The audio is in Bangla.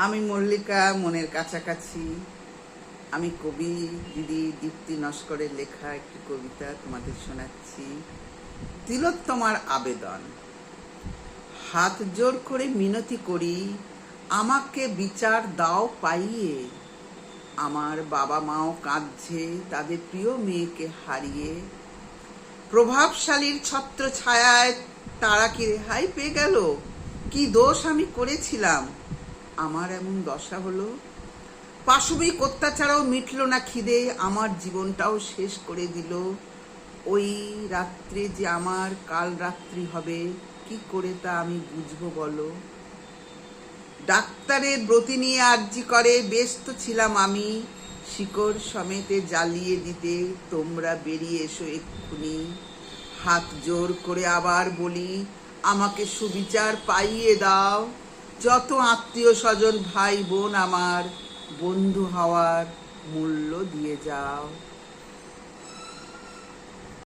আমি মল্লিকা মনের কাছাকাছি। আমি কবি দিদি দীপ্তি নস্করের লেখা একটি কবিতা তোমাদের শোনাচ্ছি। তিলোত্তমার আবেদন। হাত জোর করে মিনতি করি, আমাকে বিচার দাও পাইয়ে। আমার বাবা মাও কাঁদছে তাদের প্রিয় মেয়েকে হারিয়ে। প্রভাবশালীর ছত্র ছায়ায় তারা কি রেহাই পেয়ে গেল? কি দোষ আমি করেছিলাম আমার এমন দশা হলো? পাশবিক অত্যাচারও মিটল না খিদে, আমার জীবনটাও শেষ করে দিল। ওই রাত্রে যে আমার কাল রাত্রি হবে, কি করে তা আমি বুঝবো বলো? ডাক্তারের ব্রতি নিয়ে আর্জি করে ব্যস্ত ছিলাম আমি, শিকড় সমেতে জ্বালিয়ে দিতে তোমরা বেরিয়ে এসো এক্ষুনি। হাত জোর করে আবার বলি, আমাকে সুবিচার পাইয়ে দাও। যত আত্মীয় স্বজন ভাই বোন আমার, বন্ধু হওয়ার মূল্য দিয়ে যাও।